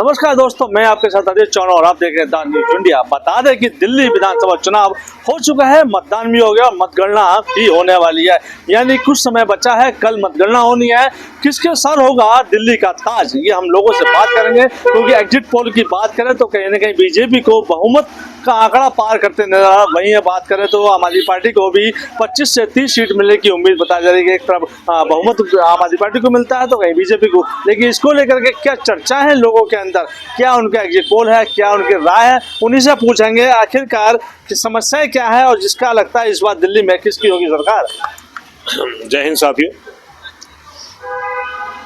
नमस्कार दोस्तों, मैं आपके साथ अजय चौहान और आप देख रहे हैं न्यूज़ इंडिया। बता दें कि दिल्ली विधानसभा चुनाव हो चुका है, मतदान भी हो गया और मतगणना भी होने वाली है। यानी कुछ समय बचा है, कल मतगणना होनी है। किसके सर होगा दिल्ली का ताज, ये हम लोगों से बात करेंगे। क्योंकि एग्जिट पोल की बात करें तो कहीं ना कहीं बीजेपी को बहुमत का आंकड़ा पार करते नजर आ रहा। वहीं बात करें तो आम आदमी पार्टी को भी 25 से 30 सीट मिलने की उम्मीद बताई जा रही है। एक तरफ बहुमत आम आदमी पार्टी को मिलता है तो कहीं बीजेपी को। लेकिन इसको लेकर के क्या चर्चा है लोगों के अंदर, क्या उनका एग्जिट पोल है, क्या उनकी राय है, उन्हीं से पूछेंगे आखिरकार कि समस्याएं क्या है और जिसका लगता है इस बार दिल्ली में किसकी होगी सरकार। जय हिंद साथियों।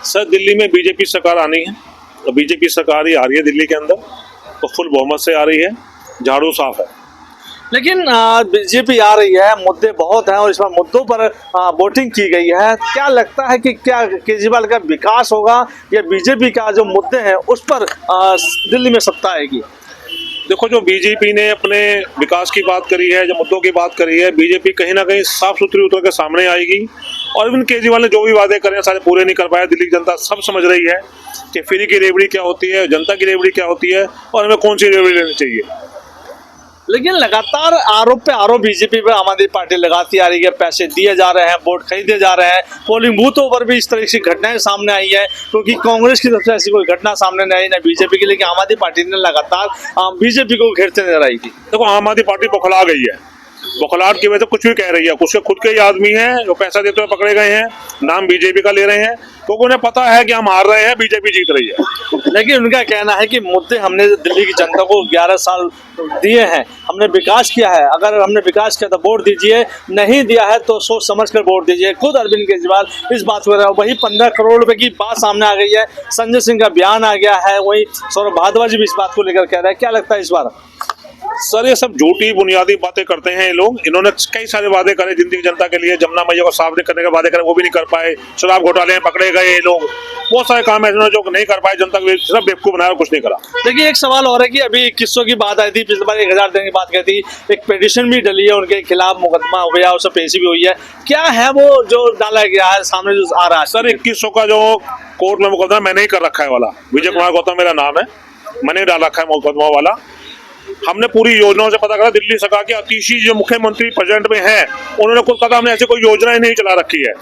सर, दिल्ली में बीजेपी सरकार आनी है और बीजेपी सरकार ही आ रही है दिल्ली के अंदर, तो फुल बहुमत से आ रही है, झाड़ू साफ है। लेकिन बीजेपी आ रही है, मुद्दे बहुत हैं और इस बार मुद्दों पर वोटिंग की गई है। क्या लगता है कि क्या केजरीवाल का विकास होगा या बीजेपी का जो मुद्दे हैं उस पर दिल्ली में सत्ता आएगी? देखो, जो बीजेपी ने अपने विकास की बात करी है, जो मुद्दों की बात करी है, बीजेपी कहीं ना कहीं साफ सुथरी उतर के सामने आएगी। और अरविंद केजरीवाल ने जो भी वादे करे सारे पूरे नहीं कर पाए। दिल्ली की जनता सब समझ रही है कि फ्री की रेवड़ी क्या होती है, जनता की रेवड़ी क्या होती है और हमें कौन सी रेवड़ी लेनी चाहिए। लेकिन लगातार आरोप पे आरोप बीजेपी पे आम आदमी पार्टी लगाती आ रही है। पैसे दिए जा रहे हैं, वोट खरीदे जा रहे हैं, पोलिंग बूथों पर भी इस तरह की घटनाएं सामने आई है। क्योंकि कांग्रेस की तरफ से ऐसी कोई घटना सामने नहीं आई, न बीजेपी की। लेकिन आम आदमी पार्टी ने लगातार बीजेपी को घेरते नजर आई थी। देखो, आम आदमी पार्टी बौखला गई है। बौखलाहट की वजह से कुछ भी कह रही है। उसके खुद के ही आदमी हैं जो पैसा देते हुए पकड़े गए हैं, नाम बीजेपी का ले रहे हैं, क्योंकि उन्हें पता है कि हम हार रहे हैं, बीजेपी जीत रही है। लेकिन उनका कहना है कि मुद्दे हमने दिल्ली की जनता को 11 साल दिए हैं, हमने विकास किया है। अगर हमने विकास किया तो वोट दीजिए, नहीं दिया है तो सोच समझ कर वोट दीजिए। खुद अरविंद केजरीवाल इस बात को रहा है। वही 15 करोड़ रुपए की बात सामने आ गई है, संजय सिंह का बयान आ गया है, वही सौरभ भारद्वाज भी इस बात को लेकर कह रहे हैं। क्या लगता है इस बार? सर, ये सब झूठी बुनियादी बातें करते हैं ये लोग। इन्होंने कई सारे वादे करे दिल्ली की जनता के लिए। जमुना मैया को साफ करने के वादे करे, वो भी नहीं कर पाए। शराब घोटाले में पकड़े गए ये लोग। बहुत सारे काम है जो नहीं कर पाए, जनता को सिर्फ बेवकूफ बनाया, कुछ नहीं करा। देखिए, एक सवाल और है कि अभी 2100 की बात आई थी, पिछले बार 1000 देने की बात कही थी। एक पिटीशन भी डली है उनके खिलाफ, मुकदमा हो गया, उससे पेशी भी हुई है। क्या है वो जो डाला गया है सामने जो आ रहा है? सर, 2100 का जो कोर्ट में मुकदमा मैंने ही कर रखा है वाला, विजय कुमार गौतम मेरा नाम है, मैंने डाल रखा है मुकदमा वाला। हमने पूरी योजनाओं से पता करा। दिल्ली सरकार के अतीशी जो मुख्यमंत्री प्रेजेंट में हैं, उन्होंने खुद कहा हमने ऐसी कोई योजनाएं नहीं चला रखी है।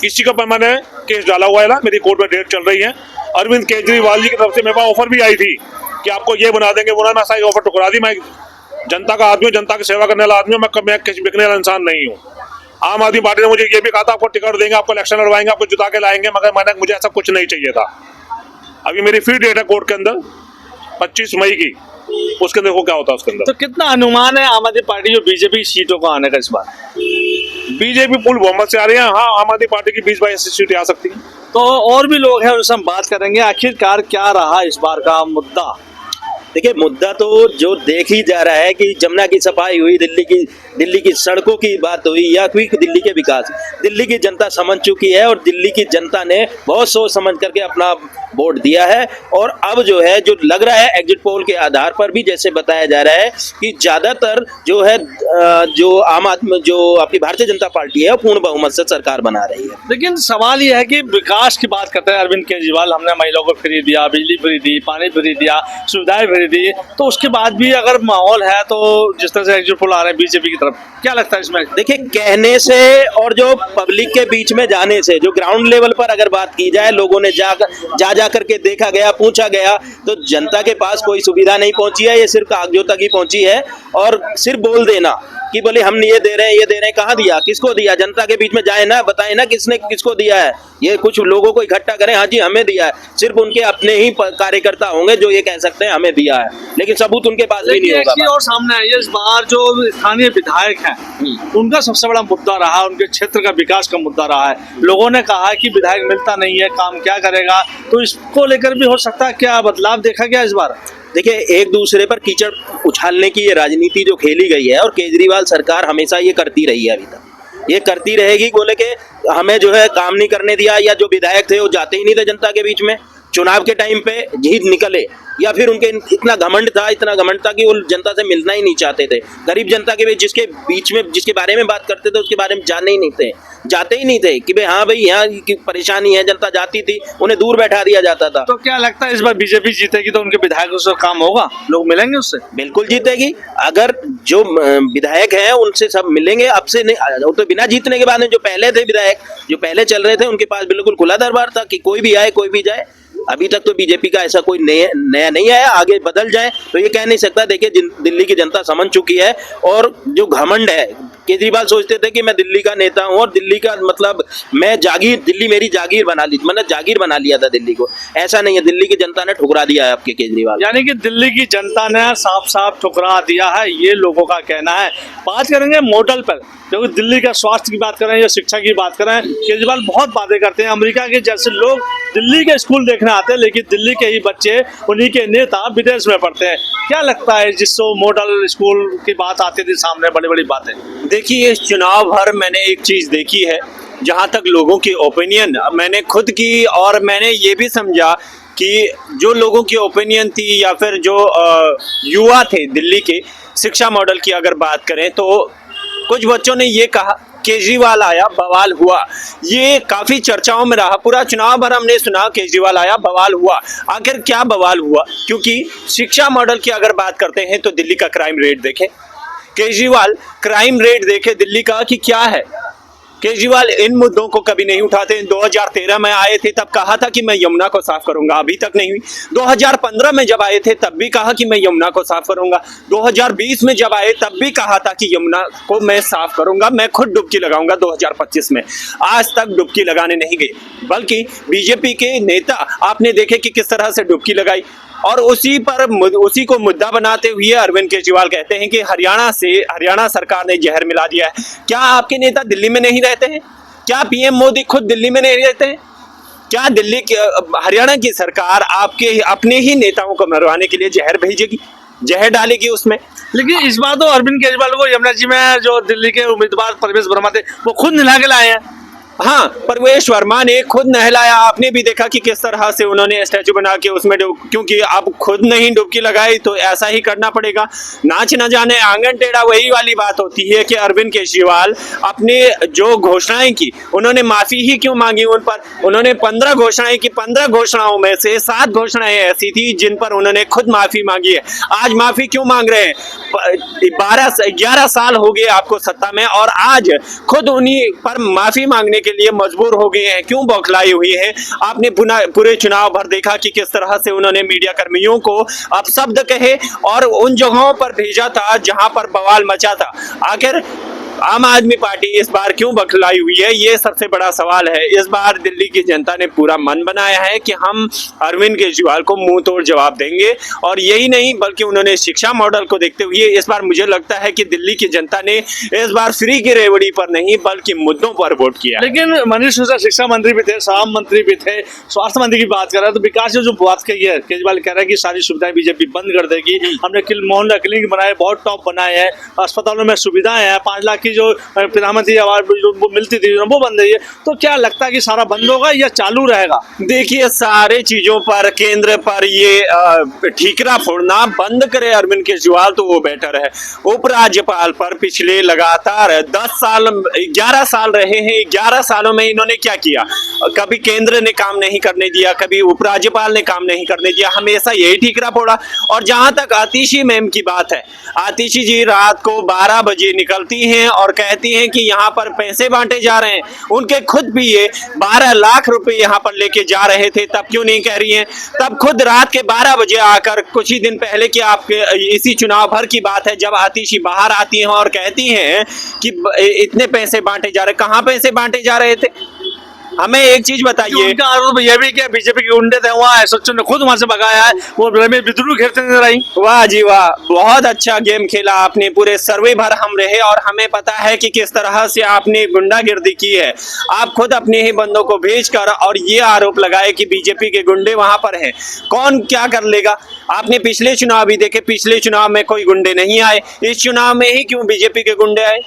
इसी का पर मैंने केस डाला हुआ है ना, मेरी कोर्ट में डेट चल रही है। अरविंद केजरीवाल जी की तरफ से मेरे पास ऑफर भी आई थी कि आपको ये बना देंगे, मैं सारी ऑफर टुकरा दी। मैं जनता का आदमी हूँ, जनता की सेवा करने वाला आदमी हूँ, मैं किसी बिकने वाला इंसान नहीं हूँ। आम आदमी पार्टी ने मुझे ये भी कहा था आपको टिकट देंगे, आपको इलेक्शन लड़वाएंगे, आपको जिता के लाएंगे, मगर मुझे ऐसा कुछ नहीं चाहिए था। अभी मेरी फिर डेट है कोर्ट के अंदर 25 मई की, उसके देखो क्या होता है उसके अंदर। तो कितना अनुमान है आम आदमी पार्टी और बीजेपी सीटों को आने का इस बार? बीजेपी फुल बहुमत से आ रही है। हाँ, आम आदमी पार्टी की 20-22 सीटें आ सकती हैं। तो और भी लोग हैं, उनसे हम बात करेंगे। आखिरकार क्या रहा इस बार का मुद्दा? देखिए, मुद्दा तो जो देख ही जा रहा है कि जमुना की सफाई हुई, दिल्ली की सड़कों की बात हुई या कोई दिल्ली के विकास, दिल्ली की जनता समझ चुकी है और दिल्ली की जनता ने बहुत सोच समझ करके अपना वोट दिया है। और अब जो है, जो लग रहा है एग्जिट पोल के आधार पर भी जैसे बताया जा रहा है कि ज्यादातर जो है जो आम आदमी जो आपकी भारतीय जनता पार्टी है, पूर्ण बहुमत से सरकार बना रही है। लेकिन सवाल यह है कि विकास की बात करते हैं अरविंद केजरीवाल, हमने महिलाओं को फ्री दिया, बिजली फ्री दी, पानी फ्री दिया, सुविधाएं फ्री दी, तो उसके बाद भी अगर माहौल है तो जिस तरह से एग्जिट पोल आ रहे हैं बीजेपी की तरफ, क्या लगता है इसमें? देखिए, कहने से और जो पब्लिक के बीच में जाने से, जो ग्राउंड लेवल पर अगर बात की जाए, लोगों ने जा करके देखा गया, पूछा गया, तो जनता के पास कोई सुविधा नहीं पहुंची है। ये सिर्फ कागजों तक ही पहुंची है। और सिर्फ बोल देना कि बोले हम ये दे रहे हैं, ये दे रहे हैं, कहाँ दिया, किसको दिया? जनता के बीच में जाए ना, बताए ना किसने किसको दिया है। ये कुछ लोगों को इकट्ठा करें, हाँ जी हमें दिया है, सिर्फ उनके अपने ही कार्यकर्ता होंगे जो ये कह सकते हैं हमें दिया है, लेकिन सबूत उनके पास भी नहीं होगा। और सामने आई है इस बार जो स्थानीय विधायक हैं, उनका सबसे बड़ा मुद्दा रहा, उनके क्षेत्र का विकास का मुद्दा रहा है। लोगों ने कहा है कि विधायक मिलता नहीं है, काम क्या करेगा? तो इसको लेकर भी हो सकता है क्या बदलाव देखा गया इस बार? देखिए, एक दूसरे पर कीचड़ उछालने की ये राजनीति जो खेली गई है, और केजरीवाल सरकार हमेशा ये करती रही है, अभी तक ये करती रहेगी। बोले कि हमें जो है काम नहीं करने दिया, या जो विधायक थे वो जाते ही नहीं थे जनता के बीच में, चुनाव के टाइम पे जीत निकले, या फिर उनके इतना घमंड था कि वो जनता से मिलना ही नहीं चाहते थे। गरीब जनता के जिसके बीच में जिसके बारे में बात करते थे उसके बारे में जाते ही नहीं थे कि भाई हाँ भाई यहाँ की परेशानी है। जनता जाती थी, उन्हें दूर बैठा दिया जाता था। तो क्या लगता है इस बार बीजेपी जीतेगी तो उनके विधायकों से काम होगा, लोग मिलेंगे उससे? बिल्कुल जीतेगी। अगर जो विधायक हैं उनसे सब मिलेंगे। अब से नहीं, वो तो बिना जीतने के बाद में जो पहले थे विधायक, जो पहले चल रहे थे, उनके पास बिल्कुल खुला दरबार था कि कोई भी आए कोई भी जाए। अभी तक तो बीजेपी का ऐसा कोई नया नहीं आया। आगे बदल जाए तो ये कह नहीं सकता। देखिए दिल्ली की जनता समझ चुकी है। और जो घमंड है, केजरीवाल सोचते थे कि मैं दिल्ली का नेता हूं और दिल्ली का मतलब मैं दिल्ली मेरी जागीर बना ली, मतलब जागीर बना लिया था दिल्ली को। ऐसा नहीं है, दिल्ली की जनता ने ठुकरा दिया है आपके केजरीवाल। यानी कि दिल्ली की जनता ने साफ साफ ठुकरा दिया है, ये लोगों का कहना है। बात करेंगे मॉडल पर, क्योंकि दिल्ली का स्वास्थ्य की बात करें या शिक्षा की बात करें, केजरीवाल बहुत बातें करते हैं। अमेरिका के जैसे लोग दिल्ली के स्कूल देखने आते हैं, लेकिन दिल्ली के ही बच्चे, उन्हीं के नेता विदेश में पढ़ते हैं। क्या लगता है जिससे मॉडल स्कूल की बात आती थी सामने, बड़ी बड़ी बातें? देखिए, इस चुनाव भर मैंने एक चीज़ देखी है, जहाँ तक लोगों की ओपिनियन मैंने खुद की, और मैंने ये भी समझा कि जो लोगों की ओपिनियन थी या फिर जो युवा थे दिल्ली के, शिक्षा मॉडल की अगर बात करें तो कुछ बच्चों ने ये कहा केजरीवाल आया बवाल हुआ। ये काफ़ी चर्चाओं में रहा। पूरा चुनाव भर हमने सुना केजरीवाल आया बवाल हुआ। आखिर क्या बवाल हुआ? क्योंकि शिक्षा मॉडल की अगर बात करते हैं तो दिल्ली का क्राइम रेट देखें, केजरीवाल क्राइम रेट देखे दिल्ली का कि क्या है। केजरीवाल इन मुद्दों को कभी नहीं उठाते। 2013 में आए थे तब कहा था कि मैं यमुना को साफ करूंगा, अभी तक नहीं हुई। 2015 में जब आए थे तब भी कहा कि मैं यमुना को साफ करूंगा। 2020 में जब आए तब भी कहा था कि यमुना को मैं साफ करूंगा, मैं खुद डुबकी लगाऊंगा 2025 में। आज तक डुबकी लगाने नहीं गए, बल्कि बीजेपी के नेता आपने देखे कि किस तरह से डुबकी लगाई। और उसी को मुद्दा बनाते हुए अरविंद केजरीवाल कहते हैं कि हरियाणा सरकार ने जहर मिला दिया है। क्या आपके नेता दिल्ली में नहीं रहते हैं? क्या पीएम मोदी खुद दिल्ली में नहीं रहते हैं? क्या हरियाणा की सरकार आपके अपने ही नेताओं को मरवाने के लिए जहर भेजेगी, जहर डालेगी उसमें? लेकिन इस बार तो अरविंद केजरीवाल को यमुना जी में जो दिल्ली के उम्मीदवार प्रवेश वर्मा थे वो खुद नहला के लाए हैं। हाँ, प्रवेश वर्मा ने खुद नहलाया। आपने भी देखा कि किस तरह से उन्होंने स्टैचू बना के उसमें क्योंकि अब खुद नहीं डुबकी लगाई तो ऐसा ही करना पड़ेगा। नाच न जाने आंगन टेढ़ा, वही वाली बात होती है कि अरविंद केजरीवाल अपने जो घोषणाएं की, उन्होंने माफी ही क्यों मांगी उन पर? उन्होंने 15 घोषणाएं की, 15 घोषणाओं में से 7 घोषणाएं ऐसी थी जिन पर उन्होंने खुद माफी मांगी है। आज माफी क्यों मांग रहे हैं? 11 साल हो गए आपको सत्ता में और आज खुद उन्हीं पर माफी मांगने के लिए मजबूर हो गए हैं। क्यों बौखलाई हुई है? आपने पूरे चुनाव भर देखा कि किस तरह से उन्होंने मीडिया कर्मियों को अपशब्द कहे और उन जगहों पर भेजा था जहां पर बवाल मचा था। आखिर आम आदमी पार्टी इस बार क्यों बौखलाई हुई है, ये सबसे बड़ा सवाल है। इस बार दिल्ली की जनता ने पूरा मन बनाया है कि हम अरविंद केजरीवाल को मुंह तोड़ जवाब देंगे। और यही नहीं बल्कि उन्होंने शिक्षा मॉडल को देखते हुए इस बार मुझे लगता है कि दिल्ली की जनता ने इस बार फ्री की रेवड़ी पर नहीं बल्कि मुद्दों पर वोट किया। लेकिन मनीष सिसोदिया शिक्षा मंत्री भी थे, श्रम मंत्री भी थे, स्वास्थ्य मंत्री की बात कर रहे हैं तो विकास से जो बात कही है, केजरीवाल कह रहा है कि सारी सुविधाएं बीजेपी बंद कर देगी। हमने मोहल्ला क्लिनिक बनाए, बहुत टॉप बनाए हैं, अस्पतालों में सुविधाएं हैं, 5 लाख की जो प्रधानमंत्री आवास वो मिलती थी वो बंद है। तो क्या लगता है कि सारा बंद होगा या चालू रहेगा? देखिए, सारे चीजों पर केंद्र पर ये ठीकरा फोड़ना बंद करे अरविंद केजरीवाल तो वो बेटर है। उपराज्यपाल पर पिछले लगातार 11 साल रहे हैं। 11 सालों में इन्होंने क्या किया? कभी केंद्र ने काम नहीं करने दिया, कभी उपराज्यपाल ने काम नहीं करने दिया, हमेशा यही ठीकरा फोड़ा। और जहां तक आतिशी मैम की बात है, आतिशी जी रात को 12 बजे निकलती हैं और कहती हैं कि यहाँ पर पैसे बांटे जा रहे हैं। उनके खुद भी ये 12 लाख रुपए यहाँ पर लेके जा रहे थे, तब क्यों नहीं कह रही हैं? तब खुद रात के 12 बजे आकर कुछ ही दिन पहले की आपके इसी चुनाव भर की बात है जब आतिशी बाहर आती हैं और कहती हैं कि इतने पैसे बांटे जा रहे। कहाँ पैसे बांटे जा रहे थे? हमें एक चीज बताइए। उनका आरोप यह भी क्या बीजेपी के गुंडे थे वहाँ एसएचओ ने खुद वहां से भगाया है, वो रमेश विद्रोह खेलते नजर आई। वाह जी वाह, बहुत अच्छा गेम खेला आपने। पूरे सर्वे भर हम रहे और हमें पता है कि किस तरह से आपने गुंडागिर्दी की है। आप खुद अपने ही बंदों को भेजकर और ये आरोप लगाए कि बीजेपी के गुंडे वहां पर हैं। कौन क्या कर लेगा? आपने पिछले चुनाव भी देखे, पिछले चुनाव में कोई गुंडे नहीं आए, इस चुनाव में ही क्यों बीजेपी के गुंडे आए?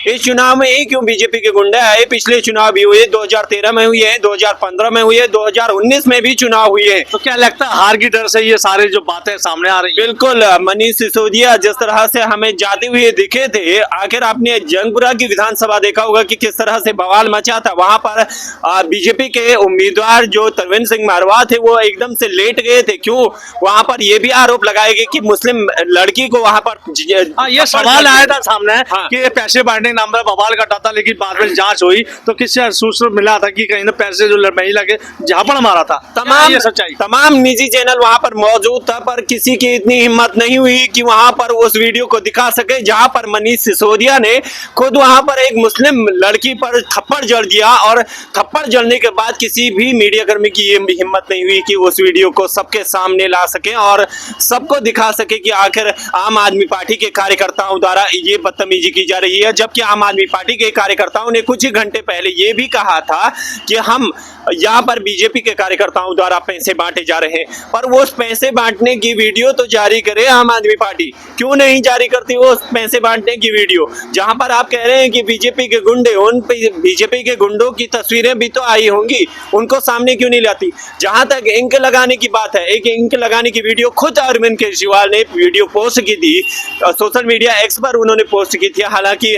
इस चुनाव में ही क्यों बीजेपी के गुंडे आए? पिछले चुनाव भी हुए, 2013 में हुए हैं, 2015 में हुए, 2019 में भी चुनाव हुए हैं। तो क्या लगता है हार की डर से ये सारी जो बातें सामने आ रही है? बिल्कुल, मनीष सिसोदिया जिस तरह से हमें जाते हुए दिखे थे, आखिर आपने जंगपुरा की विधानसभा देखा होगा कि किस तरह से बवाल मचा था। वहां पर बीजेपी के उम्मीदवार जो तरविंद सिंह मारवा थे वो एकदम से लेट गए थे। क्यों? वहां पर ये भी आरोप लगाए गए कि मुस्लिम लड़की को वहां पर ये सवाल आया था सामने हाँ। कि ये पैसे बांटने के नाम पर बवाल कटा था, लेकिन बाद में जांच हुई तो किससे सूचना मिला था कि कहीं ना पैसे जो महिला के झापड़ मारा था। ये सच्चाई? तमाम निजी चैनल वहां पर मौजूद था, पर किसी की इतनी हिम्मत नहीं हुई कि वहां पर उस वीडियो को दिखा सके जहां पर मनीष सिसोदिया ने खुद वहां पर एक मुस्लिम लड़की पर थप्पड़ जड़ दिया, और थप्पड़ जड़ने के बाद किसी भी मीडिया कर्मी की ये हिम्मत नहीं हुई कि उस वीडियो को सबके सामने ला सके और सबको दिखा सके कि आखिर आम आदमी पार्टी के कार्यकर्ताओं द्वारा ये बदतमीजी की जा रही है। जबकि आम आदमी पार्टी के कार्यकर्ताओं ने कुछ ही घंटे पहले ये भी कहा था कि हम यहाँ पर बीजेपी के कार्यकर्ताओं द्वारा पैसे बांटे जा रहे हैं, पर वो पैसे बांटने की वीडियो तो जारी करे आम आदमी पार्टी। क्यों नहीं जारी करती वो पैसे बांटने की वीडियो? जहां पर आप कह रहे हैं कि बीजेपी के गुंडे, उन बीजेपी के गुंडों की तस्वीरें भी तो आई होंगी, उनको सामने क्यों नहीं लाती? जहां तक इंक लगाने की बात है, एक इंक लगाने की वीडियो खुद अरविंद केजरीवाल ने वीडियो पोस्ट की थी सोशल मीडिया एक्स पर, उन्होंने पोस्ट की थी। हालांकि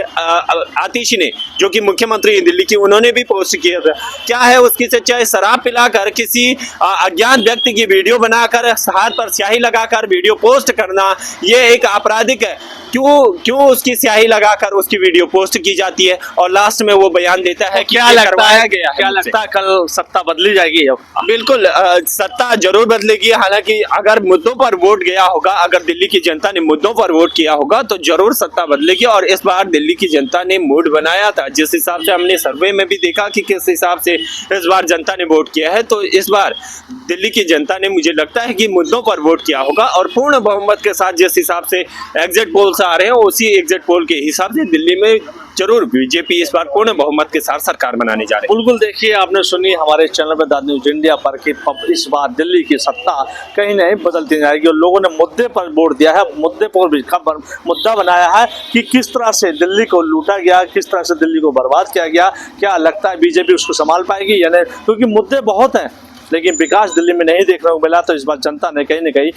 आतिशी ने, जो कि मुख्यमंत्री दिल्ली की, उन्होंने भी पोस्ट किया था। क्या है उसकी सच्चाई? शराब पिलाकर किसी अज्ञात व्यक्ति की वीडियो बनाकर हाथ पर स्याही लगाकर वीडियो पोस्ट करना, ये एक आपराधिक है। क्यों उसकी स्याही लगाकर उसकी वीडियो पोस्ट की जाती है और लास्ट में वो बयान देता है कि क्या लगता है कल सत्ता बदली जाएगी? अब बिल्कुल सत्ता जरूर बदलेगी। हालांकि अगर मुद्दों पर वोट गया होगा, अगर दिल्ली की जनता ने मुद्दों पर वोट किया होगा तो जरूर सत्ता बदलेगी। और इस बार दिल्ली की जनता ने मूड बनाया था, जिस हिसाब से हमने सर्वे में भी देखा कि किस हिसाब से इस बार जनता ने वोट किया है, तो इस बार दिल्ली की जनता ने, मुझे लगता है कि मुद्दों पर वोट किया होगा और पूर्ण बहुमत के साथ, जिस हिसाब से एग्जिट पोल्स आ रहे हैं उसी एग्जिट पोल के हिसाब से दिल्ली में जरूर बीजेपी इस बार पूर्ण बहुमत के साथ सरकार बनाने जा रही है। बिल्कुल, देखिए आपने सुनी हमारे चैनल पर द न्यूज इंडिया पर कि इस बार दिल्ली की सत्ता कहीं नहीं बदलती जाएगी और लोगों ने मुद्दे पर वोट दिया है, मुद्दे पर भी मुद्दा बनाया है कि किस तरह से दिल्ली को लूटा गया, किस तरह से दिल्ली को बर्बाद किया गया। क्या लगता है बीजेपी उसको संभाल पाएगी या नहीं? क्योंकि मुद्दे बहुत हैं लेकिन विकास दिल्ली में नहीं देखने को मिला, तो इस बार जनता ने कहीं न कहीं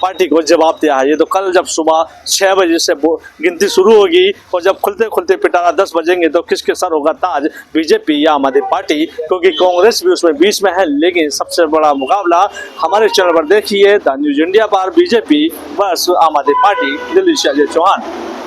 पार्टी को जवाब दिया है। ये तो कल जब सुबह 6 बजे से गिनती शुरू होगी और जब खुलते खुलते पिटारा 10 बजेंगे तो किसके सर होगा ताज, बीजेपी या आम आदमी पार्टी? क्योंकि कांग्रेस भी उसमें बीच में है। लेकिन सबसे बड़ा मुकाबला हमारे चैनल पर देखिए द न्यूज इंडिया पर, बीजेपी वर्सेस आम आदमी पार्टी, दिल्ली से अजय चौहान।